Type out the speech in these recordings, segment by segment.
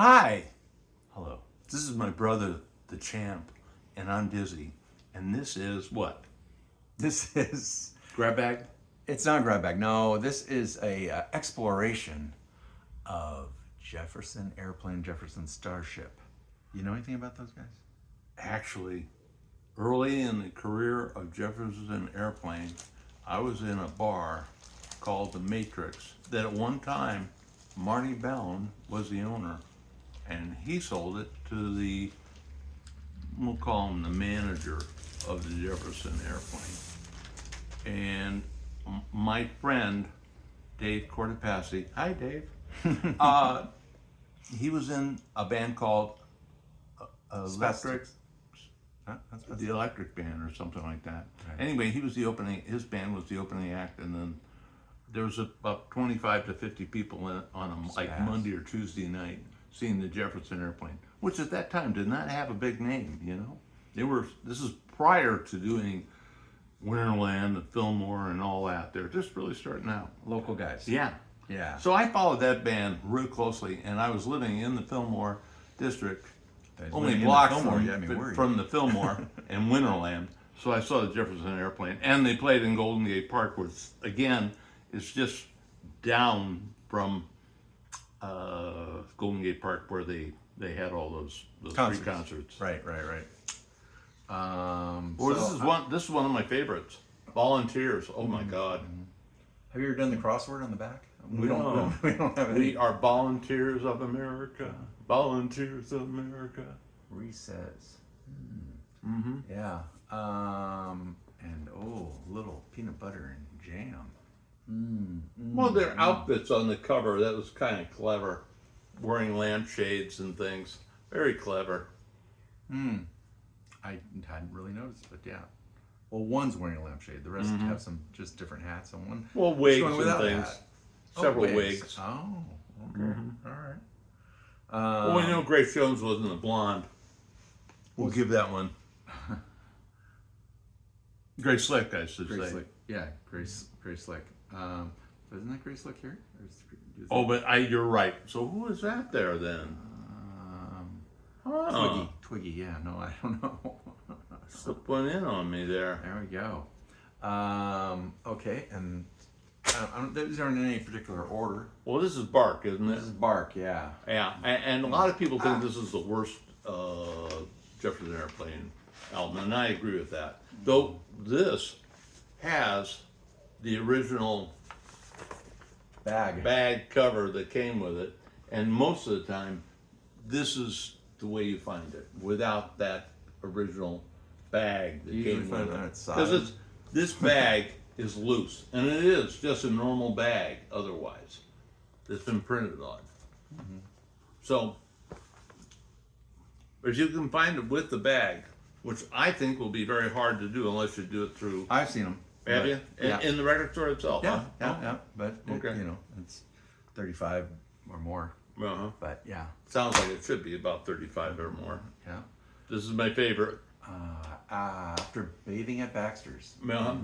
Hi. Hello. This is my brother, the champ, and I'm Dizzy. And this is what? This is, Grab bag? it's not a grab bag. No, this is a exploration of Jefferson Airplane, Jefferson Starship. You know anything about those guys? Actually, early in the career of Jefferson Airplane, I was in a bar called the Matrix that at one time Marty Bellin was the owner, and he sold it to the, we'll call him the manager of the Jefferson Airplane. And my friend Dave Cortopassi, hi Dave, he was in a band called Electric, the Electric Band or something like that. Right. Anyway, he was the opening. His band was the opening act, and then there was about 25 to 50 people on a like Spaz. Monday or Tuesday night seeing the Jefferson Airplane, which at that time did not have a big name. You know, they were. This is prior to doing Winterland and Fillmore and all that. They're just really starting out. Local guys. Yeah. Yeah. So I followed that band real closely, and I was living in the Fillmore district, only blocks from the Fillmore and Winterland. So I saw the Jefferson Airplane, and they played in Golden Gate Park, which again is just down from Golden Gate Park, where they had all those free concerts. Right. Well, this is one of my favorites. Volunteers. Oh my God. Have you ever done the crossword on the back? We don't have any. We are volunteers of America. Volunteers of America. Recess. Mm-hmm. Yeah. And little peanut butter and jam. Well, their outfits on the cover, that was kind of clever. Wearing lampshades and things. Very clever. I hadn't really noticed, but yeah. Well, one's wearing a lampshade. The rest have some just different hats on one. Well, wigs one and without a things. hat. Several wigs. Oh, okay. All right. Well, we know Grace Jones wasn't a blonde. We'll give that one. Grace Slick, I should Grace say. Slick. Yeah, Grace Slick. Isn't that Grace Slick here? Oh, but you're right. So who is that there then? Twiggy. Yeah, no, I don't know. Slip one in on me there. There we go. Okay, and these aren't in any particular order. Well, this is Bark, isn't it? This is Bark, yeah. Yeah, and a lot of people think this is the worst Jefferson Airplane album, and I agree with that. Though this has the original bag cover that came with it, and most of the time, this is the way you find it, without that original bag that came with it. Because this bag is loose, and it is just a normal bag otherwise that's been printed on. So, if you can find it with the bag, which I think will be very hard to do unless you do it through. I've seen them. Have you? Yeah. In the record store itself? Yeah, huh? yeah. But Okay. it's 35 or more. Uh-huh. But yeah, Sounds like it should be about 35 or more. yeah. This is my favorite. After bathing at Baxter's.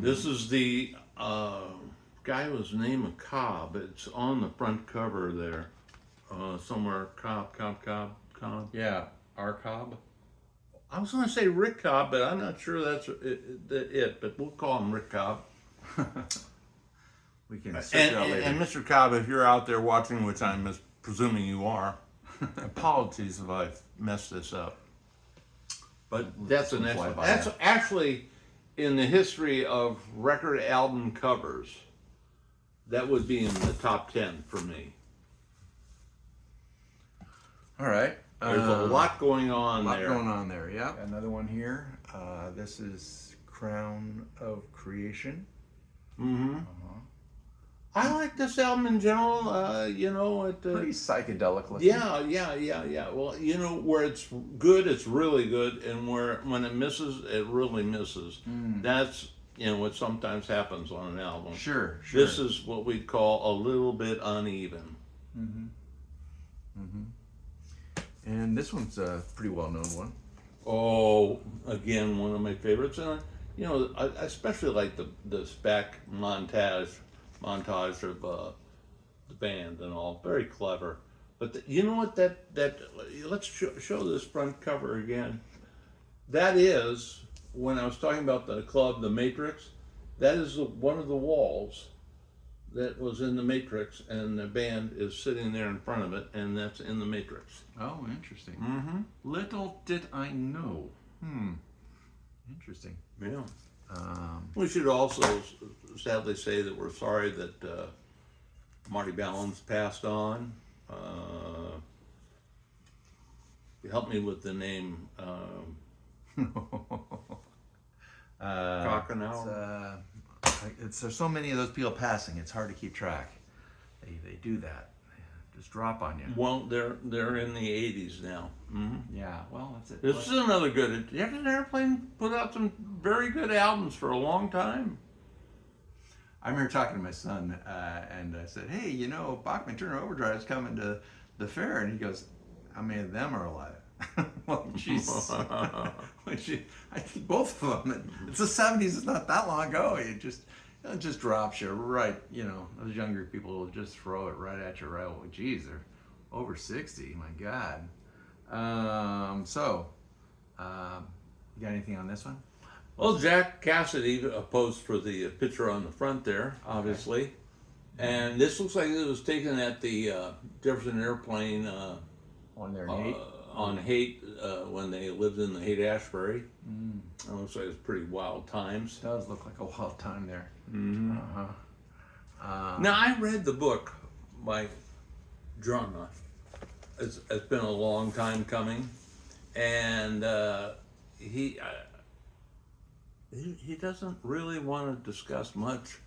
This is the guy whose name of Cobb. It's on the front cover there. Somewhere, Cobb. Yeah, R. Cobb. I was going to say Rick Cobb, but I'm not sure that's it. But we'll call him Rick Cobb. We can search it out later. And Mr. Cobb, if you're out there watching, which I'm presuming you are, apologies if I've messed this up. But that's an excellent. That's actually in the history of record album covers. That would be in the top 10 for me. All right. There's a lot going on there. Yeah. Another one here. This is Crown of Creation. Mm-hmm. I like this album in general. Pretty psychedelic looking. Yeah. Well, where it's good, it's really good, and when it misses, it really misses. That's what sometimes happens on an album. Sure. This is what we'd call a little bit uneven. And this one's a pretty well-known one. Oh, again, one of my favorites, and I especially like this back montage of the band and all. Very clever. But you know what? That let's show this front cover again. That is when I was talking about the club, the Matrix. That is one of the walls that was in the Matrix, and the band is sitting there in front of it, and that's in the Matrix. Oh, interesting. Mm-hmm. Little did I know. Interesting. Yeah. We should also sadly say that we're sorry that Marty Ballins passed on. Help me with the name. Cockenauer. There's so many of those people passing. It's hard to keep track. They do that. They just drop on you. Well, they're in the 80s now. Mm-hmm. Yeah. Well, that's it. This is another good. Jefferson Airplane put out some very good albums for a long time. I remember talking to my son, and I said, "Hey, you know, Bachman Turner Overdrive is coming to the fair," and he goes, "How many of them are alive?" Well, jeez. I think both of them. It's the 70s. It's not that long ago. It just drops you right. You know, those younger people will just throw it right at you. Right. Well, geez, they're over 60. My God. You got anything on this one? Well, Jack Cassidy posed for the picture on the front there, obviously. Okay. And this looks like it was taken at the Jefferson Airplane on their Haight? On Haight when they lived in the Haight-Ashbury. It looks like it's pretty wild times. It does look like a wild time there. Mm-hmm. Now, I read the book by John. It's been a long time coming. And he doesn't really want to discuss much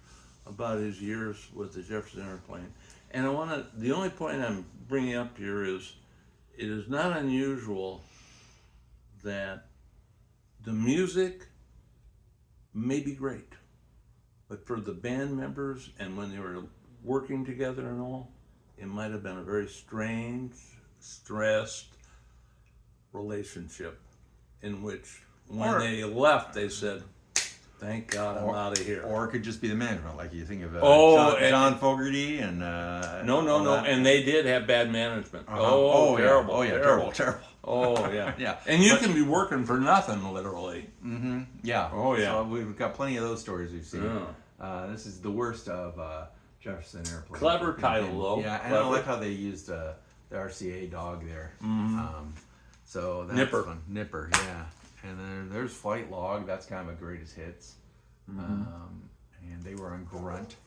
about his years with the Jefferson Airplane. And the only point I'm bringing up here is, it is not unusual that the music may be great, but for the band members and when they were working together and all, it might have been a very strange, stressed relationship in which when they left, they said, "Thank God I'm out of here." Or it could just be the management, like you think of John Fogerty and no, and they did have bad management. Terrible. Oh yeah, terrible. Oh yeah, yeah. And you can be working for nothing, literally. Mm-hmm. Yeah. Oh yeah. So we've got plenty of those stories we've seen. Yeah. This is the worst of Jefferson Airplane. Clever title though. Yeah, and I like how they used the RCA dog there. Mm-hmm. So that's Nipper. Fun. Nipper, yeah. And there's Flight Log. That's kind of a greatest hits. Mm-hmm. And they were on Grunt.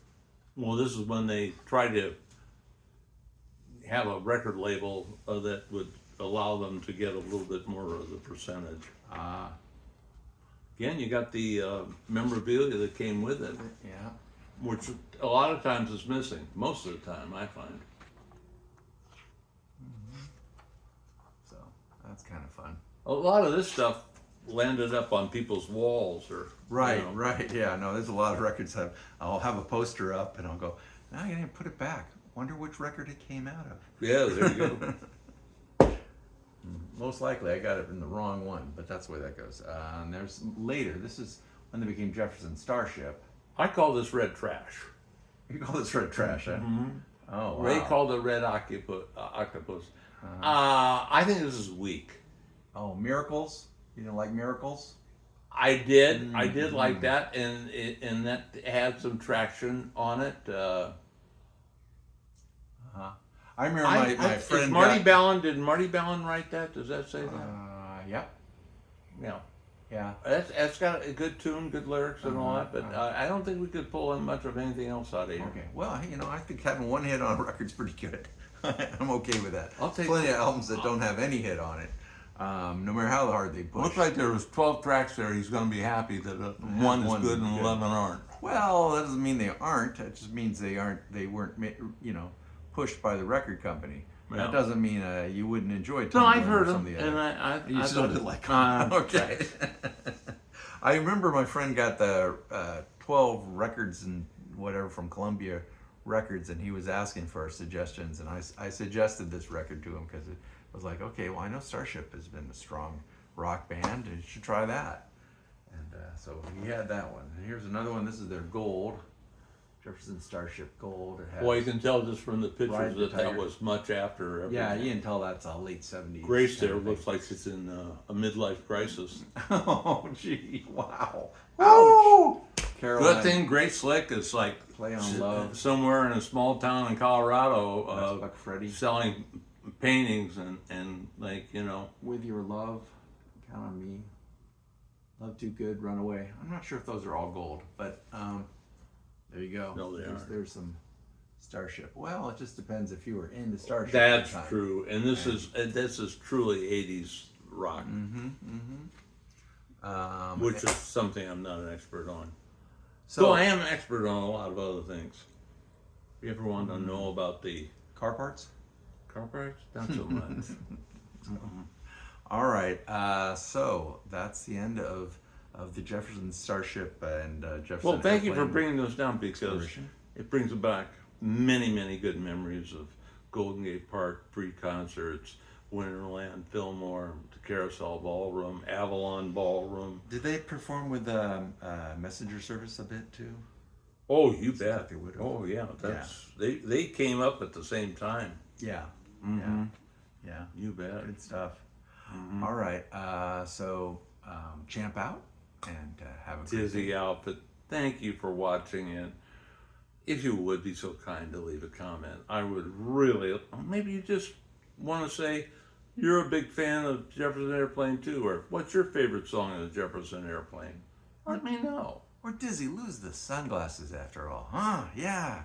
Well, this is when they tried to have a record label that would allow them to get a little bit more of the percentage. Again, you got the memorabilia that came with it. Yeah. Which a lot of times is missing. Most of the time, I find. So that's kind of fun. A lot of this stuff landed up on people's walls, or right. Yeah, no, there's a lot of records. I'll have a poster up, and I'll go, "Now you didn't put it back. Wonder which record it came out of." Yeah, there you go. Most likely, I got it in the wrong one, but that's the way that goes. And there's later. This is when they became Jefferson Starship. I call this red trash. You call this red trash, huh? Mm-hmm. Oh, wow. Ray called it red octopus. I think this is weak. Oh, Miracles? You didn't like Miracles? I did. I did like that, and that had some traction on it. I remember my friend. Did Marty Ballin write that? Does that say that? Yep. Yeah. Yeah. That's got a good tune, good lyrics, and all that. But I don't think we could pull in much of anything else out of here. Okay. Well, I think having one hit on a record's pretty good. I'm okay with that. I'll take plenty of albums that don't have any hit on it. No matter how hard they push. Looks like there was 12 tracks there. He's going to be happy that one is good and 11 aren't. Well, that doesn't mean they aren't. It just means they weren't, pushed by the record company. Yeah. That doesn't mean you wouldn't enjoy. No, I've heard them, and I still did like them. Okay. I remember my friend got the 12 records and whatever from Columbia Records, and he was asking for our suggestions, and I suggested this record to him because it was like, okay, well, I know Starship has been a strong rock band, and you should try that. And so he had that one. And here's another one. This is their gold. Jefferson Starship Gold. It has, Boy, you can tell just from the Ride pictures the that that Tiger. was much after Yeah, everything. you can tell that's a late 70s. Grace there kind of looks thing. like she's in a midlife crisis. Oh, gee, wow. Woo! Caroline, Good thing Grace Slick is like Play on Love. somewhere in a small town in Colorado That's Buck Freddy. selling paintings and like, you know. With Your Love, Count on Me, Love Too Good, Run Away. I'm not sure if those are all gold, but there you go. No, they aren't. There's some Starship. Well, it just depends if you were into Starship. That's at the time. true. And this is truly 80s rock, which is something I'm not an expert on. So So I am an expert on a lot of other things. You ever want to know about the car parts. car parts? Not so much. All right. So that's the end of the Jefferson Starship and Jefferson. Well, thank you for Airplane bringing this down because exploration. it brings back many, many good memories of Golden Gate Park, free concerts, Winterland, Fillmore, the Carousel Ballroom, Avalon Ballroom. Did they perform with messenger service a bit too? Oh, you like bet. they would have. Oh, yeah. That's they came up at the same time. Yeah. Mhm. Yeah. You bet. Good stuff. All right. So champ out and have a great Dizzy day. outfit. Thank you for watching it. If you would be so kind to leave a comment, I would really. Maybe you just want to say you're a big fan of Jefferson Airplane too, or what's your favorite song of the Jefferson Airplane? Let me know. Or Dizzy, lose the sunglasses after all. Huh? Yeah.